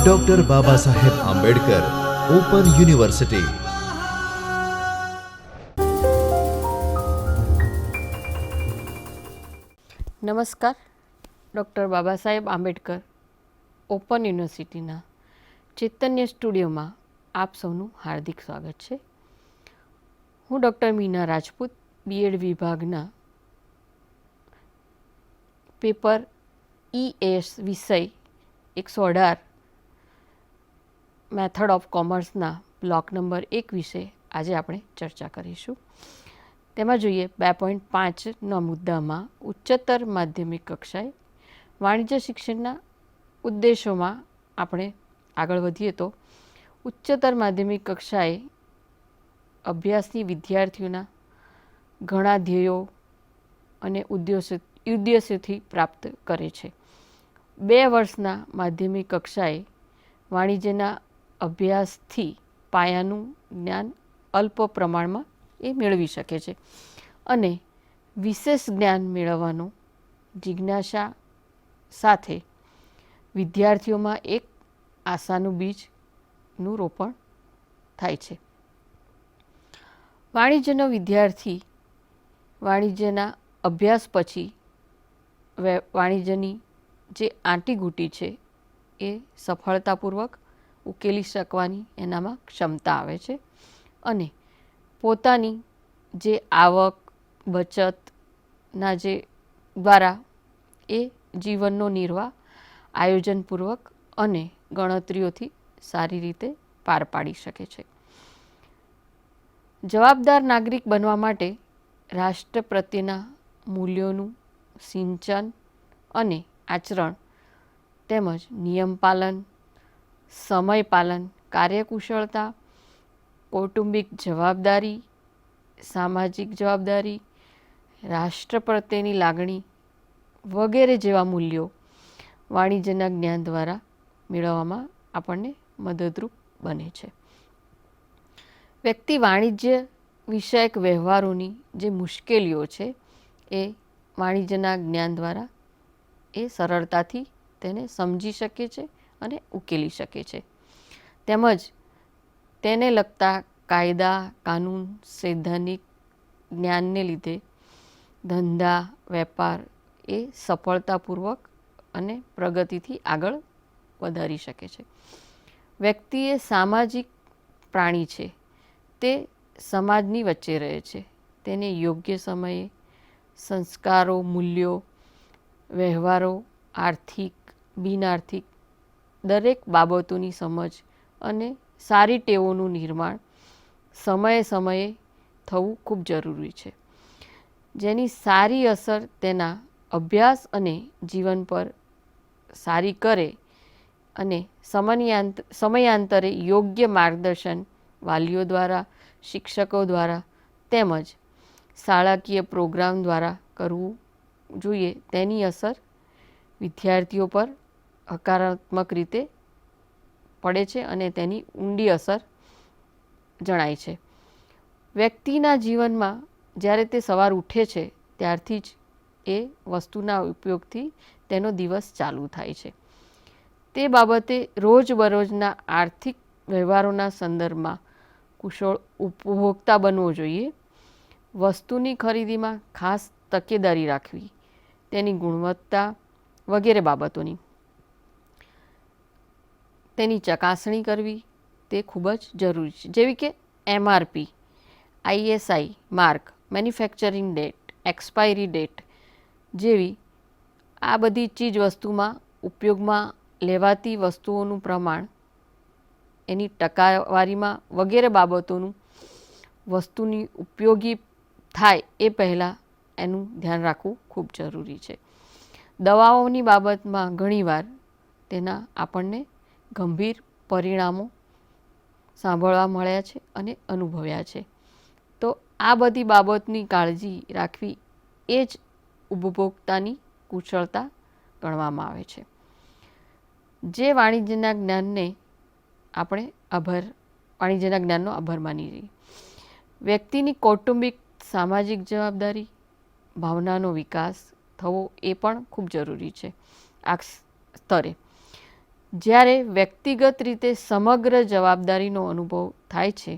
Doctor Baba Saheb Ambedkar open university. નમસ્કાર. Doctor Baba Saheb Ambedkar open યુનિવર્સિટીના ચૈતન્ય સ્ટુડિયોમાં આપ સૌનું હાર્દિક સ્વાગત છે. હું ડૉક્ટર મીના રાજપૂત, બીએડ વિભાગના પેપર ES વિષય 118 મેથડ ઓફ કોમર્સના બ્લોક નંબર 1 વિશે આજે આપણે ચર્ચા કરીશું. તેમાં જોઈએ 2.5ના મુદ્દામાં ઉચ્ચતર માધ્યમિક કક્ષાએ વાણિજ્ય શિક્ષણના ઉદ્દેશોમાં આપણે આગળ વધીએ તો ઉચ્ચતર માધ્યમિક કક્ષાએ અભ્યાસની વિદ્યાર્થીઓના ઘણા ધ્યેયો અને ઉદ્દેશોથી પ્રાપ્ત કરે છે. 2 વર્ષના માધ્યમિક કક્ષાએ વાણિજ્યના અભ્યાસથી પાયાનું જ્ઞાન અલ્પ પ્રમાણમાં એ મેળવી શકે છે અને વિશેષ જ્ઞાન મેળવવાનો જિજ્ઞાસા સાથે વિદ્યાર્થીઓમાં એક આશાનું બીજનું રોપણ થાય છે. વાણિજ્યનો વિદ્યાર્થી વાણિજ્યના અભ્યાસ પછી વાણિજ્યની જે આંટીઘૂંટી છે એ સફળતાપૂર્વક ઉકેલી શકવાની એનામાં ક્ષમતા આવે છે અને પોતાની જે આવક બચતના જે દ્વારા એ જીવનનો નિર્વાહ આયોજનપૂર્વક અને ગણતરીઓથી સારી રીતે પાર પાડી શકે છે. જવાબદાર નાગરિક બનવા માટે રાષ્ટ્ર પ્રત્યેના મૂલ્યોનું સિંચન અને આચરણ તેમજ નિયમ પાલન, સમય પાલન, કાર્યકુશળતા, કૌટુંબિક જવાબદારી, સામાજિક જવાબદારી, રાષ્ટ્ર પ્રત્યેની લાગણી વગેરે જેવા મૂલ્યો વાણિજ્યના જ્ઞાન દ્વારા મેળવવામાં આપણને મદદરૂપ બને છે. વ્યક્તિ વાણિજ્ય વિષયક વ્યવહારોની જે મુશ્કેલીઓ છે એ વાણિજ્યના જ્ઞાન દ્વારા એ સરળતાથી તેને સમજી શકે છે અને ઉકેલી શકે છે. તેમજ તેને લગતા કાયદા, કાનૂન, સૈદ્ધાંતિક જ્ઞાનને લીધે ધંધા, વેપાર એ સફળતાપૂર્વક અને પ્રગતિથી આગળ વધારી શકે છે. વ્યક્તિ એ સામાજિક પ્રાણી છે. તે સમાજની વચ્ચે રહે છે. તેને યોગ્ય સમયે સંસ્કારો, મૂલ્યો, વ્યવહારો, આર્થિક, બિનઆર્થિક દરેક બાબતોની સમજ અને સારી ટેવોનું નિર્માણ સમયે સમયે થવું ખૂબ જરૂરી છે, જેની સારી અસર તેના અભ્યાસ અને જીવન પર સારી કરે અને સમયાંતરે યોગ્ય માર્ગદર્શન વાલીઓ દ્વારા, શિક્ષકો દ્વારા તેમજ શાળાકીય પ્રોગ્રામ દ્વારા કરવું જોઈએ. તેની અસર વિદ્યાર્થીઓ પર હકારાત્મક રીતે પડે છે અને તેની ઊંડી અસર જણાય છે. વ્યક્તિના જીવનમાં જ્યારે તે સવાર ઉઠે છે ત્યારથી જ એ વસ્તુના ઉપયોગથી તેનો દિવસ ચાલુ થાય છે. તે બાબતે રોજબરોજના આર્થિક વ્યવહારોના સંદર્ભમાં કુશળ ઉપભોક્તા બનવો જોઈએ. વસ્તુની ખરીદીમાં ખાસ તકેદારી રાખવી, તેની ગુણવત્તા વગેરે બાબતોની તેની ચકાસણી કરવી તે ખૂબ જ જરૂરી છે. જેવી કે MRP, ISI mark, manufacturing date, expiry date જેવી આ બધી ચીજ વસ્તુમાં ઉપયોગમાં લેવાતી વસ્તુઓનું પ્રમાણ, એની ટકાવારીમાં વગેરે બાબતોનું વસ્તુની ઉપયોગી થાય એ પહેલાં એનું ધ્યાન રાખવું ખૂબ જરૂરી છે. દવાઓની બાબતમાં ઘણીવાર તેના આપણને ગંભીર પરિણામો સાંભળવા મળ્યા છે અને અનુભવ્યા છે. તો આ બધી બાબતની કાળજી રાખવી એ જ ઉપભોક્તાની કુશળતા ગણવામાં આવે છે. જે વાણિજ્યના જ્ઞાનનો આભાર માની રહી. વ્યક્તિની કૌટુંબિક સામાજિક જવાબદારી ભાવનાનો વિકાસ થવો એ પણ ખૂબ જરૂરી છે. સ્તરે. જ્યારે વ્યક્તિગત રીતે સમગ્ર જવાબદારીનો અનુભવ થાય છે,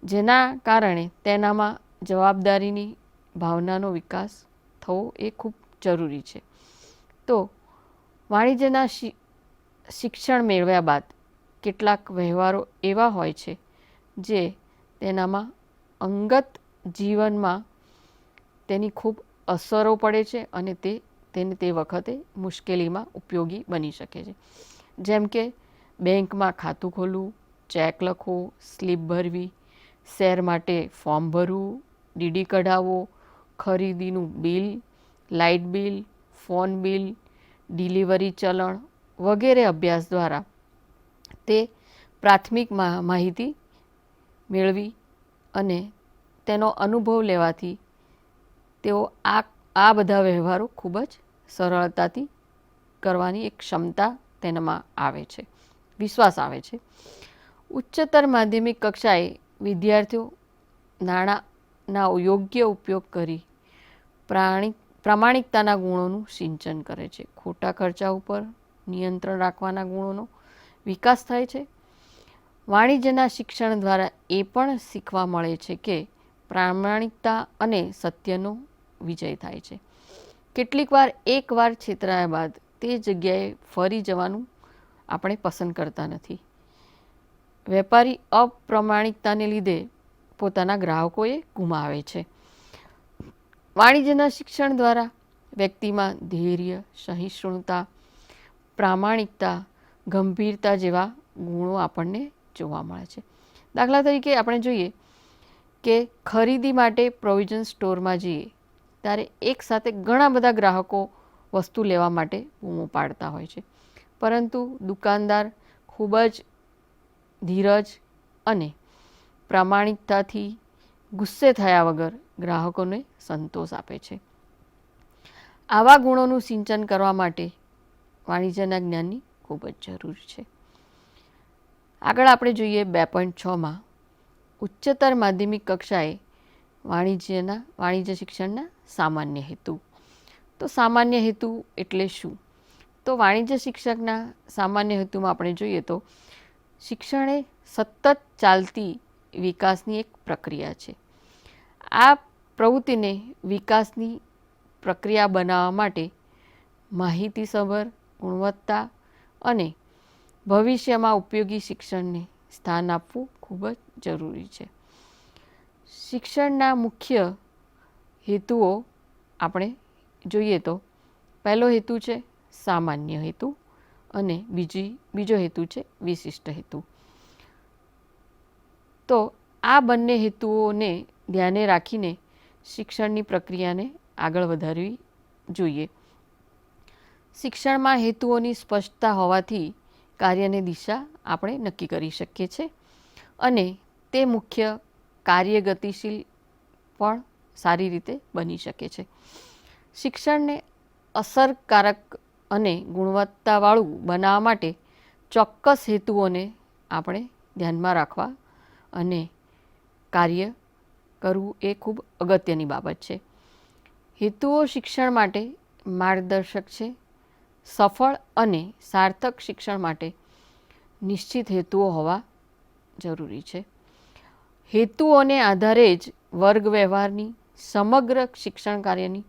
જેના કારણે તેનામાં જવાબદારીની ભાવનાનો વિકાસ થવો એ ખૂબ જરૂરી છે. તો વાણિજ્યના શિક્ષણ મેળવ્યા બાદ કેટલાક વ્યવહારો એવા હોય છે જે તેનામાં અંગત જીવનમાં તેની ખૂબ અસરો પડે છે અને તેને તે વખતે મુશ્કેલીમાં ઉપયોગી બની શકે છે. જેમ કે બેંકમાં ખાતું ખોલવું, ચેક લખવો, સ્લીપ ભરવી, શેર માટે ફોર્મ ભરવું, ડીડી કઢાવવો, ખરીદીનું bill, light bill, phone bill, delivery challan વગેરે અભ્યાસ દ્વારા તે પ્રાથમિક માહિતી મેળવી અને તેનો અનુભવ લેવાથી તેઓ આ બધા વ્યવહારો ખૂબ જ સરળતાથી કરવાની એક ક્ષમતા તેનામાં આવે છે, વિશ્વાસ આવે છે. ઉચ્ચતર માધ્યમિક કક્ષાએ વિદ્યાર્થીઓ નાણાંના યોગ્ય ઉપયોગ કરી પ્રામાણિકતાના ગુણોનું સિંચન કરે છે. ખોટા ખર્ચા ઉપર નિયંત્રણ રાખવાના ગુણોનો વિકાસ થાય છે. વાણિજ્યના શિક્ષણ દ્વારા એ પણ શીખવા મળે છે કે પ્રામાણિકતા અને સત્યનો વિજય થાય છે. કેટલીક વાર એકવાર છેતરાયા બાદ તે જગ્યાએ ફરી જવાનું આપણે પસંદ કરતા નથી. વેપારી અપ્રામાણિકતાને લીધે પોતાના ગ્રાહકોએ ગુમાવે છે. વાણિજ્યના શિક્ષણ દ્વારા વ્યક્તિમાં ધૈર્ય, સહિષ્ણુતા, પ્રામાણિકતા, ગંભીરતા જેવા ગુણો આપણને જોવા મળે છે. દાખલા તરીકે આપણે જોઈએ કે ખરીદી માટે પ્રોવિઝન સ્ટોરમાં જઈએ ત્યારે એક સાથે ઘણા બધા ગ્રાહકો વસ્તુ લેવા માટે બૂમો પાડતા હોય છે, પરંતુ દુકાનદાર ખૂબ જ ધીરજ અને પ્રામાણિકતાથી ગુસ્સે થયા વગર ગ્રાહકોને સંતોષ આપે છે. આવા ગુણોનું સિંચન કરવા માટે વાણિજ્યના જ્ઞાનની ખૂબ જ જરૂર છે. આગળ આપણે જોઈએ 2.6માં ઉચ્ચતર માધ્યમિક કક્ષાએ વાણિજ્ય શિક્ષણના સામાન્ય હેતુ. તો સામાન્ય હેતુ એટલે શું? તો વાણિજ્ય શિક્ષકના સામાન્ય હેતુમાં આપણે જોઈએ તો શિક્ષણ એ સતત ચાલતી વિકાસની એક પ્રક્રિયા છે. આ પ્રવૃત્તિને વિકાસની પ્રક્રિયા બનાવવા માટે માહિતીસભર, ગુણવત્તા અને ભવિષ્યમાં ઉપયોગી શિક્ષણને સ્થાન આપવું ખૂબ જ જરૂરી છે. શિક્ષણના મુખ્ય હેતુઓ આપણે જોઈએ તો પહેલો હેતુ છે સામાન્ય હેતુ અને બીજો હેતુ છે વિશિષ્ટ હેતુ. તો આ બંને હેતુઓને ધ્યાને રાખીને શિક્ષણની પ્રક્રિયાને આગળ વધારવી જોઈએ. શિક્ષણમાં હેતુઓની સ્પષ્ટતા હોવાથી કાર્યની દિશા આપણે નક્કી કરી શકીએ છીએ અને તે મુખ્ય કાર્ય ગતિશીલ પણ સારી રીતે બની શકે છે. શિક્ષણને અસરકારક અને ગુણવત્તાવાળું બનાવવા માટે ચોક્કસ હેતુઓને આપણે ધ્યાનમાં રાખવા અને કાર્ય કરવું એ ખૂબ અગત્યની બાબત છે. હેતુઓ શિક્ષણ માટે માર્ગદર્શક છે. સફળ અને સાર્થક શિક્ષણ માટે નિશ્ચિત હેતુઓ હોવા જરૂરી છે. હેતુઓને આધારે જ વર્ગ વ્યવહારની સમગ્ર શિક્ષણ કાર્યની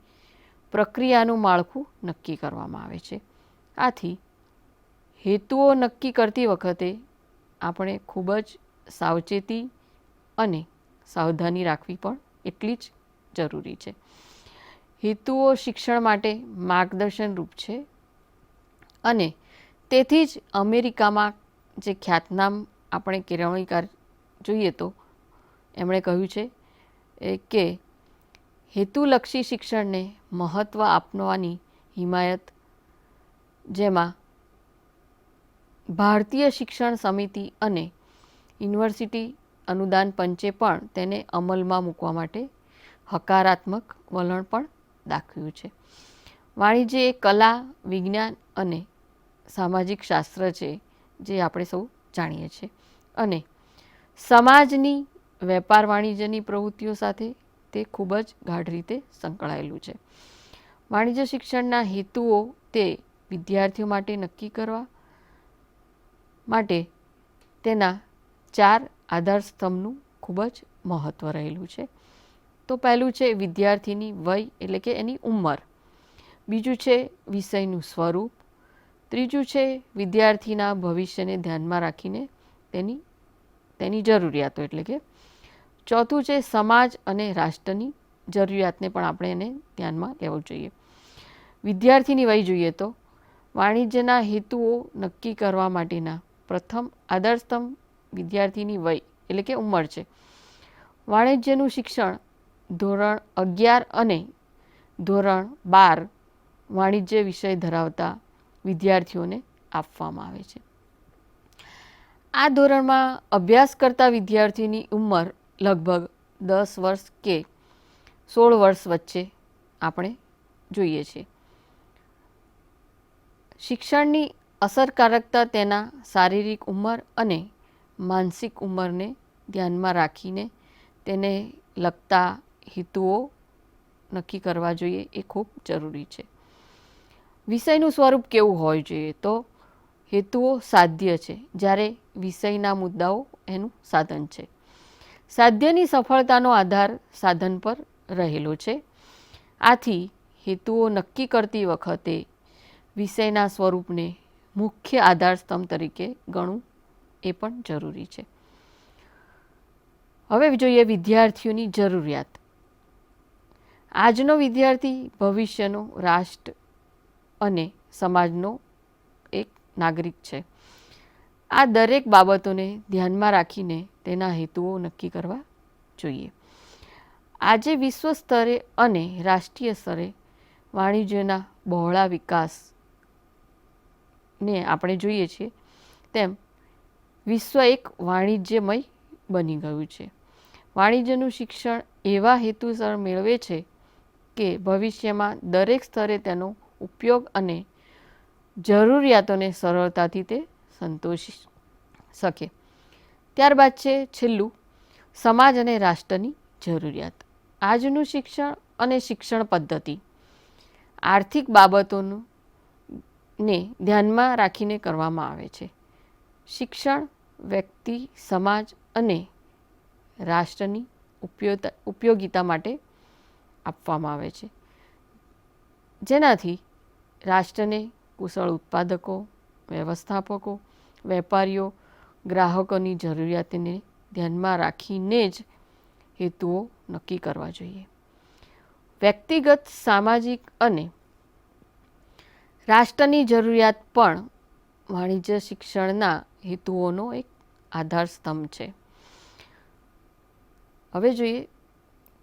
પ્રક્રિયાનું માળખું નક્કી કરવામાં આવે છે. આથી હેતુઓ નક્કી કરતી વખતે આપણે ખૂબ જ સાવચેતી અને સાવધાની રાખવી પણ એટલી જ જરૂરી છે. હેતુઓ શિક્ષણ માટે માર્ગદર્શન રૂપ છે અને તેથી જ અમેરિકામાં જે ખ્યાતનામ આપણે કેળવણીકાર જોઈએ તો એમણે કહ્યું છે કે હેતુલક્ષી શિક્ષણને મહત્ત્વ આપવાની હિમાયત, જેમાં ભારતીય શિક્ષણ સમિતિ અને યુનિવર્સિટી અનુદાન પંચે પણ તેને અમલમાં મૂકવા માટે હકારાત્મક વલણ પણ દાખવ્યું છે. વાણિજ્ય એ કલા, વિજ્ઞાન અને સામાજિક શાસ્ત્ર છે, જે આપણે સૌ જાણીએ છીએ અને સમાજની વેપાર વાણિજ્યની પ્રવૃત્તિઓ સાથે તે ખૂબ જ ગાઢ રીતે સંકળાયેલું છે. વાણિજ્ય શિક્ષણના હેતુઓ તે વિદ્યાર્થીઓ માટે નક્કી કરવા માટે તેના 4 આધાર સ્તંભનું ખૂબ જ મહત્ત્વ રહેલું છે. તો પહેલું છે વિદ્યાર્થીની વય એટલે કે એની ઉંમર, બીજું છે વિષયનું સ્વરૂપ, ત્રીજું છે વિદ્યાર્થીના ભવિષ્યને ધ્યાનમાં રાખીને તેની જરૂરિયાતો એટલે કે, ચોથું છે સમાજ અને રાષ્ટ્રની જરૂરિયાતને પણ આપણે એને ધ્યાનમાં લેવું જોઈએ. વિદ્યાર્થીની વય જોઈએ તો વાણિજ્યના હેતુઓ નક્કી કરવા માટેના પ્રથમ આધારસ્તંભ વિદ્યાર્થીની વય એટલે કે ઉંમર છે. વાણિજ્યનું શિક્ષણ ધોરણ 11 અને ધોરણ 12 વાણિજ્ય વિષય ધરાવતા વિદ્યાર્થીઓને આપવામાં આવે છે. આ ધોરણમાં અભ્યાસ કરતા વિદ્યાર્થીની ઉંમર લગભગ 10 વર્ષ કે 16 વર્ષ વચ્ચે આપણે જોઈએ છીએ. શિક્ષણની અસરકારકતા તેના શારીરિક ઉંમર અને માનસિક ઉંમરને ધ્યાનમાં રાખીને તેને લગતા હેતુઓ નક્કી કરવા જોઈએ, એ ખૂબ જરૂરી છે. વિષયનું સ્વરૂપ કેવું હોવું જોઈએ તો હેતુઓ સાધ્ય છે, જ્યારે વિષયના મુદ્દાઓ એનું સાધન છે. સાધ્યની સફળતાનો આધાર સાધન પર રહેલો છે. આથી હેતુઓ નક્કી કરતી વખતે વિષયના સ્વરૂપને મુખ્ય આધારસ્તંભ તરીકે ગણવું એ પણ જરૂરી છે. હવે જોઈએ વિદ્યાર્થીઓની જરૂરિયાત. આજનો વિદ્યાર્થી ભવિષ્યનો રાષ્ટ્ર અને સમાજનો એક નાગરિક છે. આ દરેક બાબતોને ધ્યાનમાં રાખીને તેના હેતુઓ નક્કી કરવા જોઈએ. આજે વિશ્વ સ્તરે અને રાષ્ટ્રીય સ્તરે વાણિજ્યના બહોળા વિકાસને આપણે જોઈએ છીએ તેમ વિશ્વ એક વાણિજ્યમય બની ગયું છે. વાણિજ્યનું શિક્ષણ એવા હેતુસર મેળવે છે કે ભવિષ્યમાં દરેક સ્તરે તેનો ઉપયોગ અને જરૂરિયાતોને સરળતાથી તે સંતોષી શકે. ત્યારબાદ છે છેલ્લું સમાજ અને રાષ્ટ્રની જરૂરિયાત. આજનું શિક્ષણ અને શિક્ષણ પદ્ધતિ આર્થિક બાબતોનું ને ધ્યાનમાં રાખીને કરવામાં આવે છે. શિક્ષણ વ્યક્તિ, સમાજ અને રાષ્ટ્રની ઉપયોગિતા માટે આપવામાં આવે છે, જેનાથી રાષ્ટ્રને કુશળ ઉત્પાદકો, વ્યવસ્થાપકો, વેપારીઓ, ગ્રાહકોની જરૂરિયાતને ધ્યાનમાં રાખીને જ હેતુઓ નક્કી કરવા જોઈએ. વ્યક્તિગત, સામાજિક અને રાષ્ટ્રની જરૂરિયાત પણ વાણિજ્ય શિક્ષણના હેતુઓનો એક આધાર સ્તંભ છે. હવે જોઈએ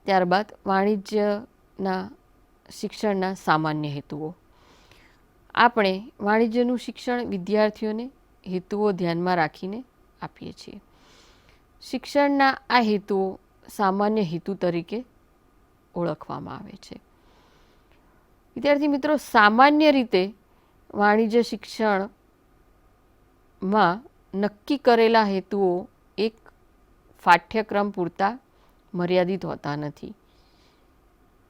ત્યારબાદ વાણિજ્યના શિક્ષણના સામાન્ય હેતુઓ. આપણે વાણિજ્યનું શિક્ષણ વિદ્યાર્થીઓને હેતુઓ ધ્યાનમાં રાખીને આપીએ છીએ. શિક્ષણના આ હેતુઓ સામાન્ય હેતુ તરીકે ઓળખવામાં આવે છે. વિદ્યાર્થી મિત્રો, સામાન્ય રીતે વાણિજ્ય શિક્ષણમાં નક્કી કરેલા હેતુઓ એક પાઠ્યક્રમ પૂરતા મર્યાદિત હોતા નથી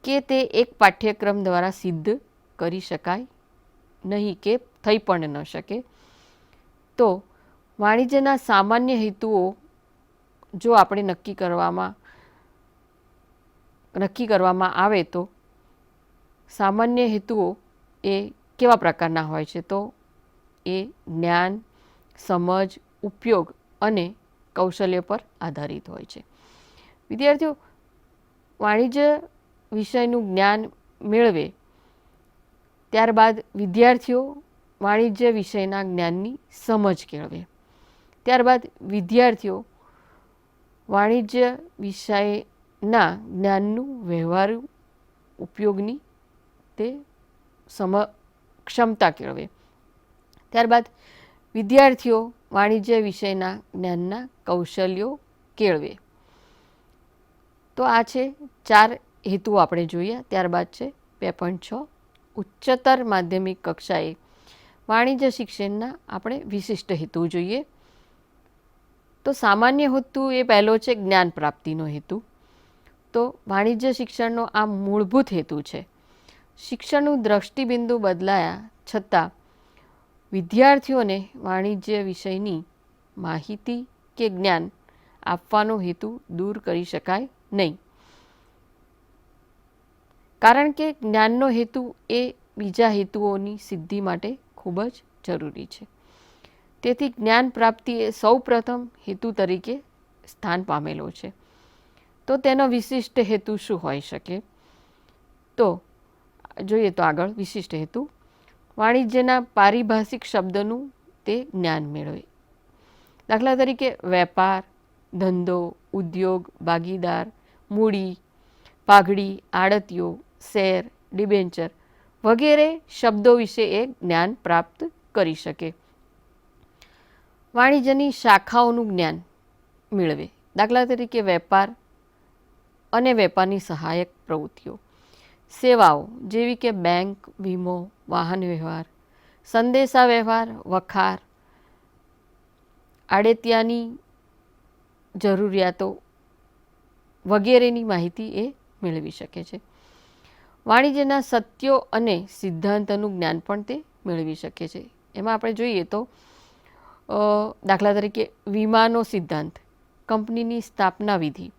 કે તે એક પાઠ્યક્રમ દ્વારા સિદ્ધ કરી શકાય નહીં કે થઈ પણ ન શકે. તો વાણિજ્યના સામાન્ય હેતુઓ જો આપણે નક્કી કરવામાં આવે તો સામાન્ય હેતુઓ એ કેવા પ્રકારના હોય છે તો એ જ્ઞાન, સમજ, ઉપયોગ અને કૌશલ્ય પર આધારિત હોય છે. વિદ્યાર્થીઓ વાણિજ્ય વિષયનું જ્ઞાન મેળવે ત્યારબાદ વિદ્યાર્થીઓ વાણિજ્ય વિષયના જ્ઞાનની સમજ કેળવે. ત્યારબાદ વિદ્યાર્થીઓ વાણિજ્ય વિષયના જ્ઞાનનું વ્યવહારુ ઉપયોગની તે ક્ષમતા કેળવે. ત્યારબાદ વિદ્યાર્થીઓ વાણિજ્ય વિષયના જ્ઞાનના કૌશલ્યો કેળવે. તો આ છે 4 હેતુઓ આપણે જોયા. ત્યારબાદ છે 2.6 ઉચ્ચતર માધ્યમિક કક્ષાએ વાણિજ્ય શિક્ષણના આપણે વિશિષ્ટ હેતુ જોઈએ. તો સામાન્ય હેતુ એ પહેલો છે જ્ઞાન પ્રાપ્તિનો હેતુ. તો વાણિજ્ય શિક્ષણનો આ મૂળભૂત હેતુ છે. શિક્ષણનું દ્રષ્ટિબિંદુ બદલાયા છતાં વિદ્યાર્થીઓને વાણિજ્ય વિષયની માહિતી કે જ્ઞાન આપવાનો હેતુ દૂર કરી શકાય નહીં, કારણ કે જ્ઞાનનો હેતુ એ બીજા હેતુઓની સિદ્ધિ માટે ખૂબ જ જરૂરી છે. તેથી જ્ઞાન પ્રાપ્તિ એ સૌ પ્રથમ હેતુ તરીકે સ્થાન પામેલો છે. તો તેનો વિશિષ્ટ હેતુ શું હોઈ શકે? તો જોઈએ તો આગળ વિશિષ્ટ હેતુ વાણિજ્યના પારિભાષિક શબ્દનું તે જ્ઞાન મેળવે. દાખલા તરીકે વેપાર, ધંધો, ઉદ્યોગ, ભાગીદાર, મૂડી, પાઘડી, આડતીઓ, શેર, ડિબેન્ચર વગેરે શબ્દો વિશે એ જ્ઞાન પ્રાપ્ત કરી શકે. વાણિજ્યની શાખાઓનું જ્ઞાન મેળવે. દાખલા તરીકે વેપાર અને વેપારની સહાયક પ્રવૃત્તિઓ, સેવાઓ જેવી કે બેંક, વીમો, વાહન વ્યવહાર, સંદેશા વ્યવહાર, વખાર, આડેતિયાની જરૂરિયાતો વગેરેની માહિતી એ મેળવી શકે છે. વાણિજ્યના સત્યો અને સિદ્ધાંતનું જ્ઞાન પણ તે મેળવી શકે છે. એમાં આપણે જોઈએ તો દાખલા તરીકે વીમાનો સિદ્ધાંત, કંપનીની સ્થાપના વિધિ,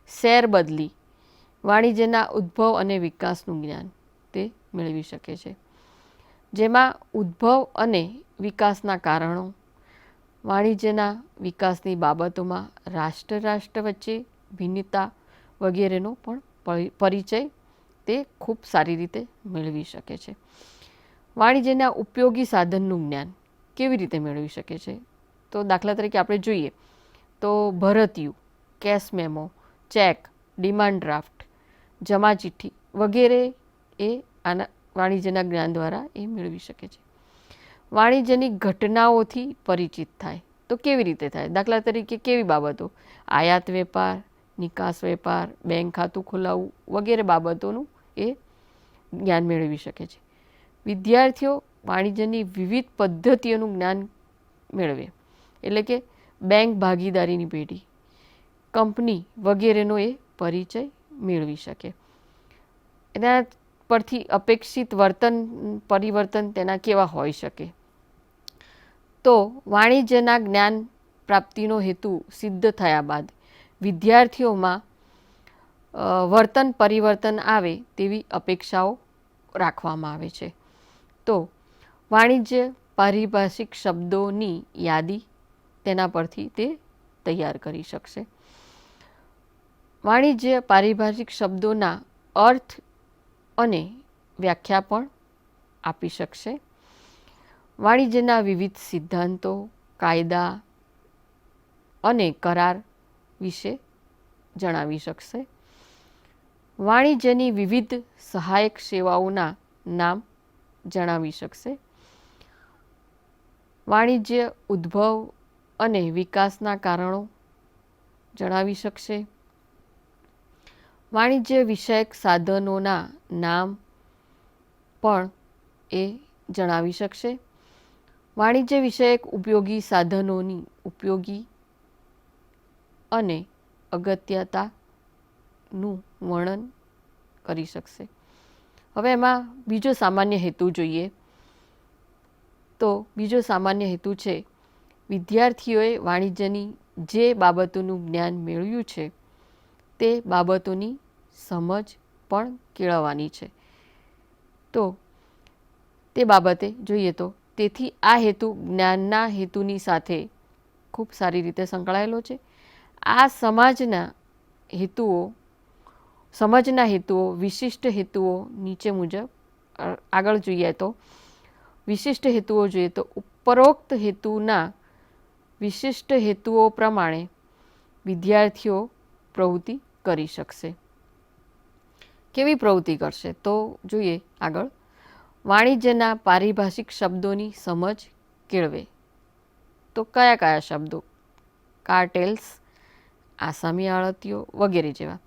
શેર બદલી, વાણિજ્યના ઉદ્ભવ અને વિકાસનું જ્ઞાન તે મેળવી શકે છે. જેમાં ઉદ્ભવ અને વિકાસના કારણો, વાણિજ્યના વિકાસની બાબતોમાં રાષ્ટ્ર વચ્ચે ભિન્નતા વગેરેનો પણ પરિચય તે ખૂબ સારી રીતે મેળવી શકે છે. વાણિજ્યના ઉપયોગી સાધનનું જ્ઞાન કેવી રીતે મેળવી શકે છે? તો દાખલા તરીકે આપણે જોઈએ તો ભરતીયું, cash memo, cheque, demand draft, જમા ચિઠ્ઠી વગેરે એ આના વાણિજ્યના જ્ઞાન દ્વારા એ મેળવી શકે છે. વાણિજ્યની ઘટનાઓથી પરિચિત થાય તો કેવી રીતે થાય? દાખલા તરીકે કેવી બાબતો? આયાત વેપાર, નિકાસ વેપાર, બેંક ખાતું ખોલાવવું વગેરે બાબતોનું એ જ્ઞાન મેળવી શકે છે. વિદ્યાર્થીઓ વાણિજ્યની વિવિધ પદ્ધતિઓનું જ્ઞાન મેળવે, એટલે કે બેંક ભાગીદારીની પેઢી, કંપની વગેરેનો એ પરિચય મેળવી શકે. એના પરથી અપેક્ષિત પરિવર્તન તેના કેવા હોઈ શકે? તો વાણિજ્યના જ્ઞાન પ્રાપ્તિનો હેતુ સિદ્ધ થયા બાદ વિદ્યાર્થીઓમાં પરિવર્તન આવે તેવી અપેક્ષાઓ રાખવામાં આવે છે. તો વાણિજ્ય પારિભાષિક શબ્દોની યાદી તેના પરથી તે તૈયાર કરી શકશે. વાણિજ્ય પારિભાષિક શબ્દોના અર્થ અને વ્યાખ્યા પણ આપી શકશે. વાણિજ્યના વિવિધ સિદ્ધાંતો, કાયદા અને કરાર વિશે જણાવી શકશે. વાણિજ્યની વિવિધ સહાયક સેવાઓના નામ જણાવી શકશે. વાણિજ્ય ઉદ્ભવ અને વિકાસના કારણો જણાવી શકશે. વાણિજ્ય વિષયક સાધનોના નામ પણ એ જણાવી શકશે. વાણિજ્ય વિષયક ઉપયોગી સાધનોની ઉપયોગી અને અગત્યતાનું વર્ણન કરી શકશે. હવે એમાં બીજો સામાન્ય હેતુ જોઈએ તો બીજો સામાન્ય હેતુ છે વિદ્યાર્થીઓએ વાણિજ્યની જે બાબતોનું જ્ઞાન મેળવ્યું છે તે બાબતોની સમજ પણ કેળવવાની છે. તો તે બાબતે જોઈએ તો તેથી આ હેતુ જ્ઞાનના હેતુની સાથે ખૂબ સારી રીતે સંકળાયેલો છે. આ સમજના હેતુઓ વિશિષ્ટ હેતુઓ નીચે મુજબ આગળ જોઈએ તો વિશિષ્ટ હેતુઓ જોઈએ તો ઉપરોક્ત હેતુના વિશિષ્ટ હેતુઓ પ્રમાણે વિદ્યાર્થીઓ પ્રવૃત્તિ કરી શકશે. કેવી પ્રવૃત્તિ કરશે? તો જોઈએ આગળ વાણિજ્યના પારિભાષિક શબ્દોની સમજ કેળવે. તો કયા કયા શબ્દો? કાર્ટેલ્સ, આસામી આળતીઓ વગેરે જેવા.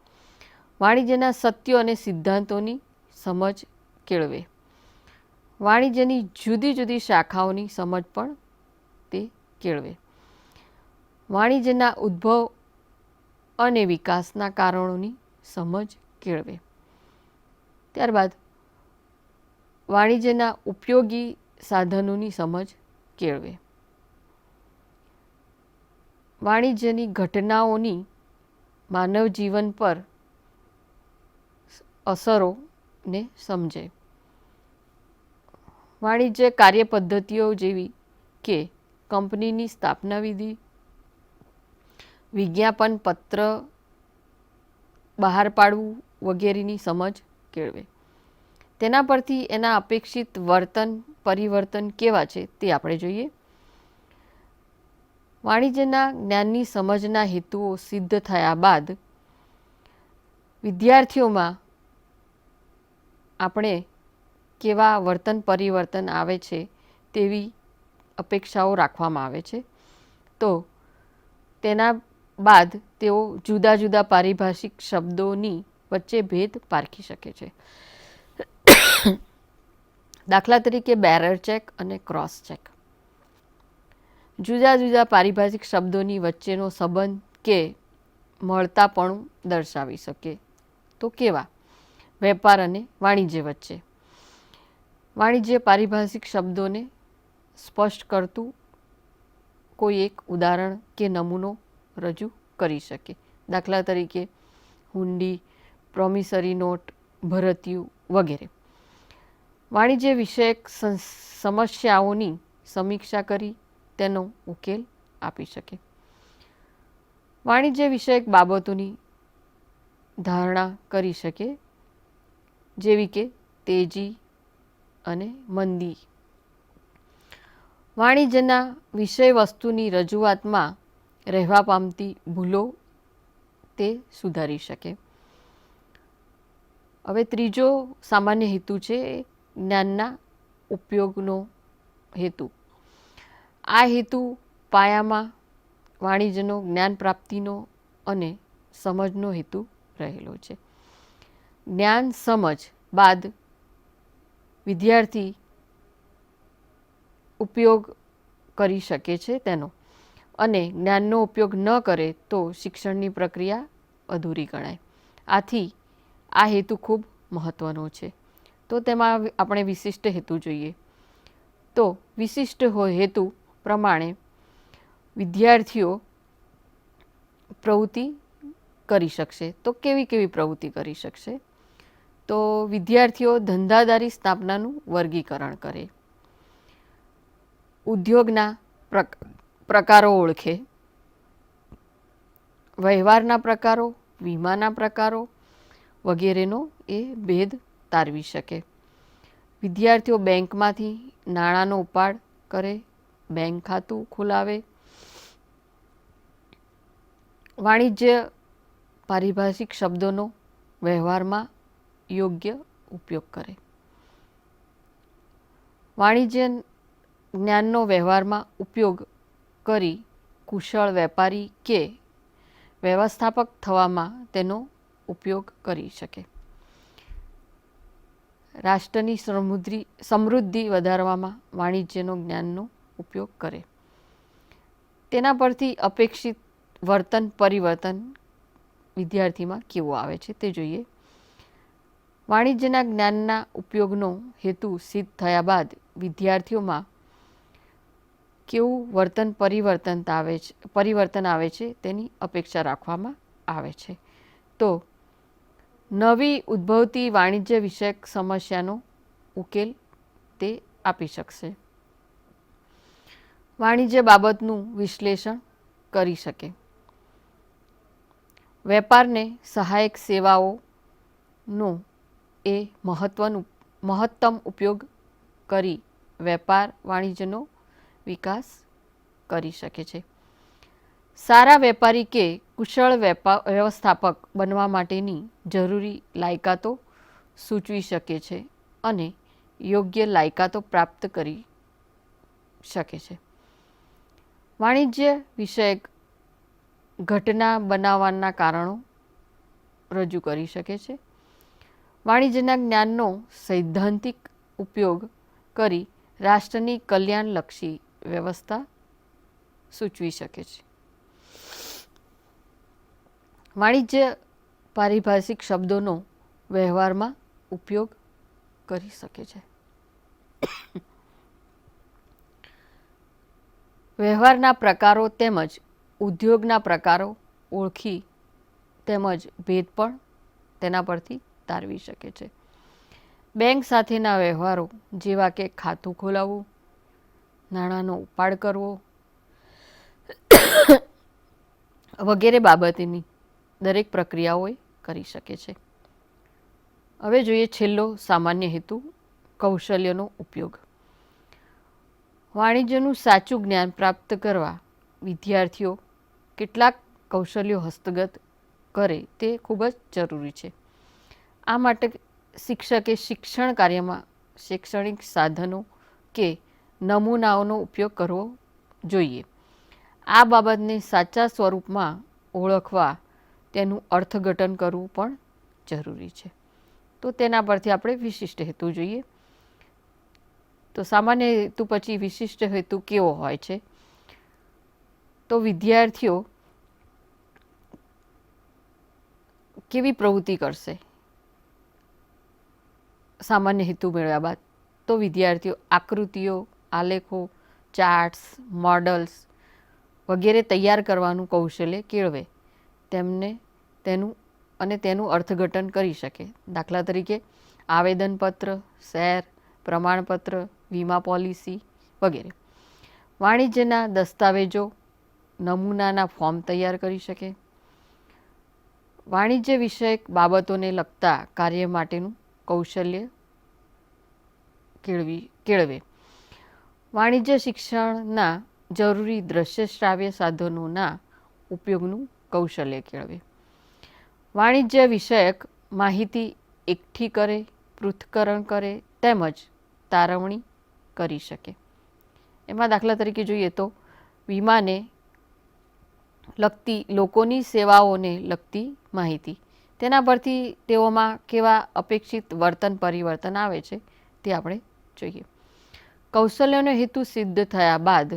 વાણિજ્યના સત્યો અને સિદ્ધાંતોની સમજ કેળવે. વાણિજ્યની જુદી જુદી શાખાઓની સમજ પણ તે કેળવે. વાણિજ્યના ઉદ્ભવ અને વિકાસના કારણોની સમજ કેળવે. ત્યારબાદ વાણિજ્યના ઉપયોગી સાધનોની સમજ કેળવે. વાણિજ્યની ઘટનાઓની માનવ જીવન પર અસરોને સમજે. વાણિજ્ય કાર્યપદ્ધતિઓ જેવી કે કંપનીની સ્થાપના વિધિ, વિજ્ઞાપન પત્ર બહાર પાડવું વગેરેની સમજ કેળવે. તેના પરથી એના અપેક્ષિત વર્તન પરિવર્તન કેવા છે તે આપણે જોઈએ. વાણિજ્યના જ્ઞાનની સમજના હેતુઓ સિદ્ધ થયા બાદ વિદ્યાર્થીઓમાં આપણે કેવા વર્તન પરિવર્તન આવે છે તેવી અપેક્ષાઓ રાખવામાં આવે છે. તો તેના બાદ તેઓ જુદા જુદા પારિભાષિક શબ્દોની વચ્ચે ભેદ પારખી શકે છે. દાખલા તરીકે બેરર ચેક અને ક્રોસ ચેક. જુદા જુદા પારિભાષિક શબ્દોની વચ્ચેનો સંબંધ કે મળતાપણું દર્શાવી શકે. તો કેવા? વેપાર અને વાણિજ્ય વચ્ચે. વાણિજ્ય પારિભાષિક શબ્દોને સ્પષ્ટ કરતું કોઈ એક ઉદાહરણ કે નમૂનો રજૂ કરી શકે. દાખલા તરીકે હુંડી, પ્રોમિસરી નોટ, ભરતિયું વગેરે. વાણિજ્ય વિષયક સમસ્યાઓની સમીક્ષા કરી તેનો ઉકેલ આપી શકે. વાણિજ્ય વિષયક બાબતોની ધારણા કરી શકે, જેવી કે તેજી અને મંદી. વાણિજ્યના વિષય વસ્તુની રજૂઆતમાં રહેવા પામતી ભૂલો તે સુધારી શકે. હવે ત્રીજો સામાન્ય હેતુ છે જ્ઞાનના ઉપયોગનો હેતુ. આ હેતુ પાયામાં વાણિજ્યનો જ્ઞાન પ્રાપ્તિનો અને સમજનો હેતુ રહેલો છે. જ્ઞાન સમજ બાદ વિદ્યાર્થી ઉપયોગ કરી શકે છે તેનો, અને જ્ઞાનનો ઉપયોગ ન કરે તો શિક્ષણની પ્રક્રિયા અધૂરી ગણાય. આથી આ હેતુ ખૂબ મહત્ત્વનો છે. તો તેમાં આપણે વિશિષ્ટ હેતુ જોઈએ. તો વિશિષ્ટ હેતુ પ્રમાણે વિદ્યાર્થીઓ પ્રવૃત્તિ કરી શકશે. તો કેવી કેવી પ્રવૃત્તિ કરી શકશે? તો વિદ્યાર્થીઓ ધંધાદારી સ્થાપનાનું વર્ગીકરણ કરે, ઉદ્યોગના પ્રકારો ઓળખે, વ્યવહારના પ્રકારો, વીમાના પ્રકારો વગેરેનો એ ભેદ તારવી શકે. વિદ્યાર્થીઓ બેંકમાંથી નાણાંનો ઉપાડ કરે, બેંક ખાતું ખોલાવે, વાણિજ્ય પારિભાષિક શબ્દોનો વ્યવહારમાં યોગ્ય ઉપયોગ કરે. વાણિજ્ય જ્ઞાનનો વ્યવહારમાં ઉપયોગ કરી કુશળ વેપારી કે વ્યવસ્થાપક થવામાં તેનો ઉપયોગ કરી શકે. રાષ્ટ્રની સમૃદ્ધિ વધારવામાં વાણિજ્યનો જ્ઞાનનો ઉપયોગ કરે. તેના પરથી અપેક્ષિત વર્તન પરિવર્તન વિદ્યાર્થીમાં કેવું આવે છે તે જોઈએ. વાણિજ્યના જ્ઞાનના ઉપયોગનો હેતુ સિદ્ધ થયા બાદ વિદ્યાર્થીઓમાં કેવું પરિવર્તન આવે છે તેની અપેક્ષા રાખવામાં આવે છે. તો નવી ઉદ્ભવતી વાણિજ્ય વિષયક સમસ્યાનો ઉકેલ તે આપી શકશે. વાણિજ્ય બાબતનું વિશ્લેષણ કરી શકે. વેપારને સહાયક સેવાઓનો એ મહત્તમ ઉપયોગ કરી વેપાર વાણિજ્યનો વિકાસ કરી શકે છે. સારા વેપારી કે કુશળ વ્યવસ્થાપક બનવા માટેની જરૂરી લાયકાતો સૂચવી શકે છે અને યોગ્ય લાયકાતો પ્રાપ્ત કરી શકે છે. વાણિજ્ય વિષયક ઘટના બનાવવાના કારણો રજૂ કરી શકે છે. વાણિજ્યના જ્ઞાનનો સૈદ્ધાંતિક ઉપયોગ કરી રાષ્ટ્રની કલ્યાણલક્ષી વ્યવસ્થા સૂચવી શકે છે. વાણિજ્ય પારિભાષિક શબ્દોનો વ્યવહારમાં ઉપયોગ કરી શકે છે. વ્યવહારના પ્રકારો તેમજ ઉદ્યોગના પ્રકારો ઓળખી તેમજ ભેદ પણ તેના પરથી તારવી શકે છે. બેંક સાથેના વ્યવહારો જેવા કે ખાતું ખોલાવવું, નાણાંનો ઉપાડ કરવો વગેરે બાબતેની દરેક પ્રક્રિયાઓ એ કરી શકે છે. હવે જોઈએ છેલ્લો સામાન્ય હેતુ, કૌશલ્યનો ઉપયોગ. વાણિજ્યનું સાચું જ્ઞાન પ્રાપ્ત કરવા વિદ્યાર્થીઓ કેટલાક કૌશલ્યો હસ્તગત કરે તે ખૂબ જ જરૂરી છે. આ માટે શિક્ષકે શિક્ષણ કાર્યમાં શૈક્ષણિક સાધનો કે નમૂનાઓનો ઉપયોગ કરવો જોઈએ. આ બાબતને સાચા સ્વરૂપમાં ઓળખવા તેનું અર્થઘટન કરવું પણ જરૂરી છે. તો તેના પરથી આપણે વિશિષ્ટ હેતુ જોઈએ. તો સામાન્ય હેતુ પછી વિશિષ્ટ હેતુ કેવો હોય છે? તો વિદ્યાર્થીઓ કેવી પ્રવૃત્તિ કરશે સામાન્ય હેતુ મેળવ્યા બાદ? તો વિદ્યાર્થીઓ આકૃતિઓ, આલેખો, ચાર્ટ્સ, મોડલ્સ વગેરે તૈયાર કરવાનું કૌશલ્ય કેળવે તેનું અર્થઘટન કરી શકે. દાખલા તરીકે આવેદનપત્ર, શેર, પ્રમાણપત્ર, વીમા પોલિસી વગેરે. વાણિજ્યના દસ્તાવેજો, નમૂનાના ફોર્મ તૈયાર કરી શકે. વાણિજ્ય વિષયક બાબતોને લગતા કાર્ય માટેનું કૌશલ્ય કેળવે. વાણિજ્ય શિક્ષણના જરૂરી દ્રશ્ય શ્રાવ્ય સાધનોના ઉપયોગનું કૌશલ્ય કેળવે. વાણિજ્ય વિષયક માહિતી એકઠી કરે, પૃથ્થકરણ કરે તેમજ તારવણી કરી શકે. એમાં દાખલા તરીકે જોઈએ તો વીમાને લગતી, લોકોની સેવાઓને લગતી માહિતી, તેના પરથી તેઓમાં કેવા અપેક્ષિત વર્તન પરિવર્તન આવે છે તે આપણે જોઈએ. કૌશલ્યનો હેતુ સિદ્ધ થયા બાદ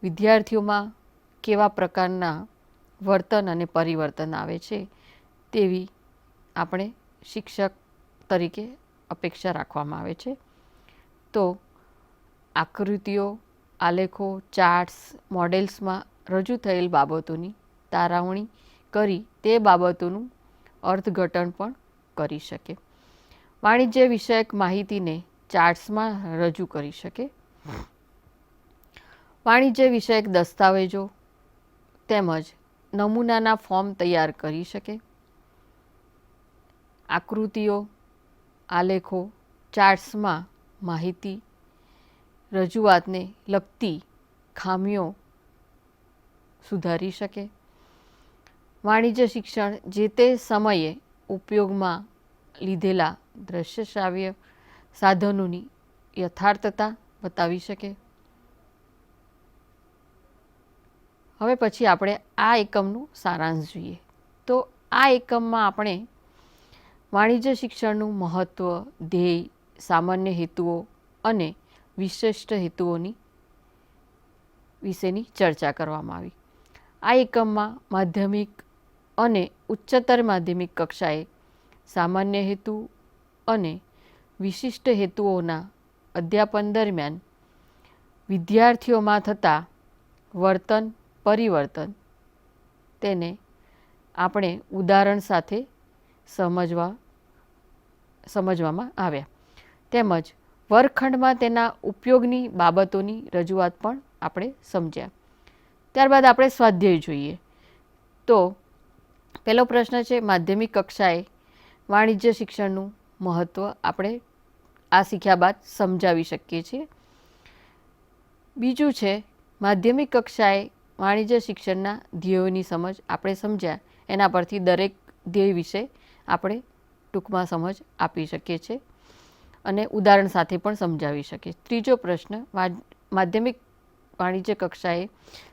વિદ્યાર્થીઓમાં કેવા પ્રકારના વર્તન અને પરિવર્તન આવે છે તેવી આપણે શિક્ષક તરીકે અપેક્ષા રાખવામાં આવે છે. તો આકૃતિઓ, આલેખો, ચાર્ટ્સ, મોડેલ્સમાં રજૂ થયેલ બાબતોની તારવણી કરી તે બાબતોનું અર્થઘટન પણ કરી શકે. વાણિજ્ય વિષયક માહિતીને ચાર્ટ્સમાં રજૂ કરી શકે. વાણિજ્ય વિષયક દસ્તાવેજો તેમજ નમૂનાના ફોર્મ તૈયાર કરી શકે. આકૃતિઓ, આલેખો, ચાર્ટ્સમાં માહિતી રજૂઆતને લગતી ખામીઓ સુધારી શકે. વાણિજ્ય શિક્ષણ જે તે સમયે ઉપયોગમાં લીધેલા દ્રશ્ય શ્રાવ્ય સાધનોની યથાર્થતા બતાવી શકે. હવે પછી આપણે આ એકમનું સારાંશ જોઈએ. તો આ એકમમાં આપણે વાણિજ્ય શિક્ષણનું મહત્ત્વ, ધ્યેય, સામાન્ય હેતુઓ અને વિશિષ્ટ હેતુઓની વિશેની ચર્ચા કરવામાં આવી. આ એકમમાં માધ્યમિક અને ઉચ્ચતર માધ્યમિક કક્ષાએ સામાન્ય હેતુ અને વિશિષ્ટ હેતુઓના અધ્યાપન દરમિયાન વિદ્યાર્થીઓમાં થતા વર્તન પરિવર્તન તેને આપણે ઉદાહરણ સાથે સમજવામાં આવ્યા. તેમજ વર્ગખંડમાં તેના ઉપયોગની બાબતોની રજૂઆત પણ આપણે સમજ્યા. ત્યારબાદ આપણે સ્વાધ્યાય જોઈએ. તો પહેલો પ્રશ્ન છે, માધ્યમિક કક્ષાએ વાણિજ્ય શિક્ષણનું મહત્ત્વ આપણે આ શીખ્યા બાદ સમજાવી શકીએ છીએ. બીજું છે, માધ્યમિક કક્ષાએ વાણિજ્ય શિક્ષણના ધ્યેયોની સમજ આપણે સમજ્યા. એના પરથી દરેક ધ્યેય વિશે આપણે ટૂંકમાં સમજ આપી શકીએ છીએ અને ઉદાહરણ સાથે પણ સમજાવી શકીએ. ત્રીજો પ્રશ્ન, માધ્યમિક વાણિજ્ય કક્ષાએ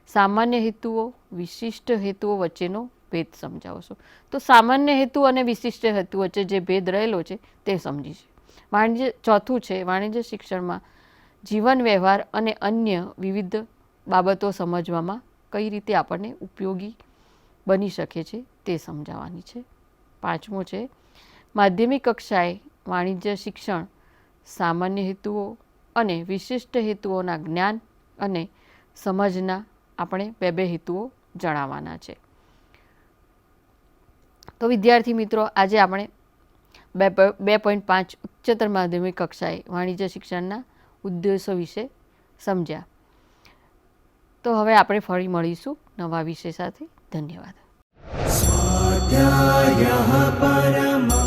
સામાન્ય હેતુઓ, વિશિષ્ટ હેતુઓ વચ્ચેનો ભેદ સમજાવશો. તો સામાન્ય હેતુ અને વિશિષ્ટ હેતુ વચ્ચે જે ભેદ રહેલો છે તે સમજીશું. ચોથું છે, વાણિજ્ય શિક્ષણમાં જીવન વ્યવહાર અને અન્ય વિવિધ બાબતો સમજવામાં કઈ રીતે આપણને ઉપયોગી બની શકે છે તે સમજાવવાની છે. પાંચમો છે, માધ્યમિક કક્ષાએ વાણિજ્ય શિક્ષણ સામાન્ય હેતુઓ અને વિશિષ્ટ હેતુઓના જ્ઞાન અને સમજના આપણે બે હેતુઓ જણાવવાના છે. તો વિદ્યાર્થી મિત્રો, આજે આપણે 2.5 ઉચ્ચતર માધ્યમિક કક્ષાએ વાણિજ્ય શિક્ષણના ઉદ્દેશો વિશે સમજ્યા. તો હવે આપણે ફરી મળીશું નવા વિષય સાથે. ધન્યવાદ. स्वाध्यायः परमः